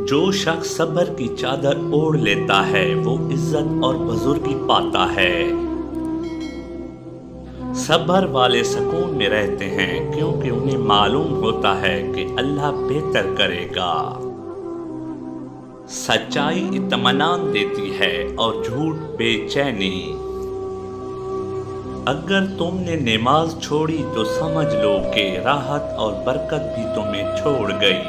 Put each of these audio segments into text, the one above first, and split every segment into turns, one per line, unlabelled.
جو شخص صبر کی چادر اوڑھ لیتا ہے وہ عزت اور بزرگی پاتا ہے۔ صبر والے سکون میں رہتے ہیں کیونکہ انہیں معلوم ہوتا ہے کہ اللہ بہتر کرے گا۔ سچائی اطمینان دیتی ہے اور جھوٹ بے چینی۔ اگر تم نے نماز چھوڑی تو سمجھ لو کہ راحت اور برکت بھی تمہیں چھوڑ گئی۔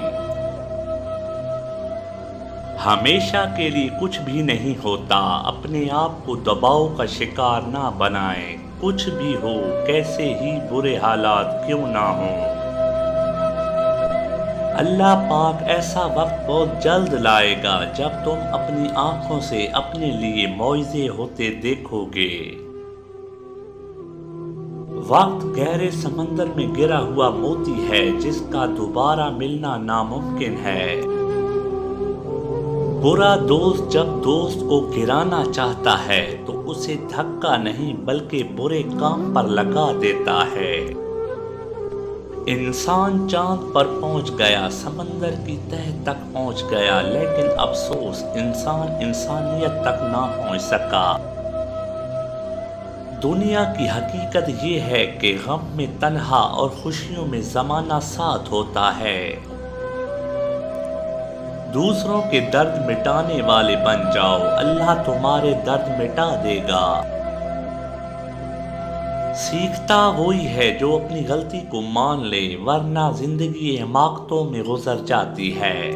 ہمیشہ کے لیے کچھ بھی نہیں ہوتا، اپنے آپ کو دباؤ کا شکار نہ بنائیں۔ کچھ بھی ہو، کیسے ہی برے حالات کیوں نہ ہوں، اللہ پاک ایسا وقت بہت جلد لائے گا جب تم اپنی آنکھوں سے اپنے لیے معجزے ہوتے دیکھو گے۔ وقت گہرے سمندر میں گرا ہوا موتی ہے جس کا دوبارہ ملنا ناممکن ہے۔ برا دوست جب دوست کو گرانا چاہتا ہے تو اسے دھکا نہیں بلکہ برے کام پر لگا دیتا ہے۔ انسان چاند پر پہنچ گیا، سمندر کی تہ تک پہنچ گیا، لیکن افسوس انسان انسانیت تک نہ پہنچ سکا۔ دنیا کی حقیقت یہ ہے کہ غم میں تنہا اور خوشیوں میں زمانہ ساتھ ہوتا ہے۔ دوسروں کے درد مٹانے والے بن جاؤ، اللہ تمہارے درد مٹا دے گا۔ سیکھتا وہی ہے جو اپنی غلطی کو مان لے، ورنہ زندگی حماقتوں میں گزر جاتی ہے۔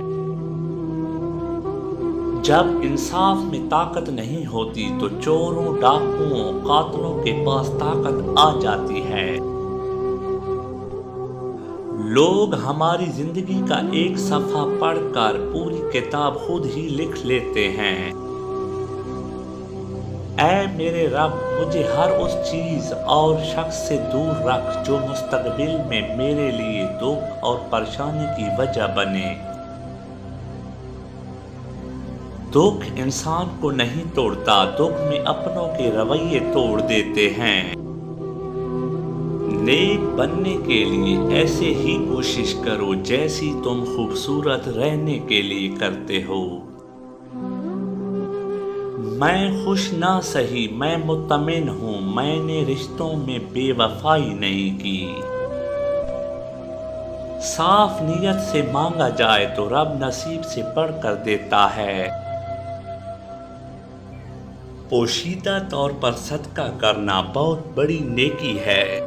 جب انصاف میں طاقت نہیں ہوتی تو چوروں، ڈاکوؤں، قاتلوں کے پاس طاقت آ جاتی ہے۔ لوگ ہماری زندگی کا ایک صفحہ پڑھ کر پوری کتاب خود ہی لکھ لیتے ہیں۔ اے میرے رب، مجھے ہر اس چیز اور شخص سے دور رکھ جو مستقبل میں میرے لیے دکھ اور پریشانی کی وجہ بنے۔ دکھ انسان کو نہیں توڑتا، دکھ میں اپنوں کے رویے توڑ دیتے ہیں۔ نیک بننے کے لیے ایسے ہی کوشش کرو جیسی تم خوبصورت رہنے کے لیے کرتے ہو۔ میں خوش نہ سہی، میں مطمئن ہوں، میں نے رشتوں میں بے وفائی نہیں کی۔ صاف نیت سے مانگا جائے تو رب نصیب سے بڑھ کر دیتا ہے۔ پوشیدہ طور پر صدقہ کرنا بہت بڑی نیکی ہے۔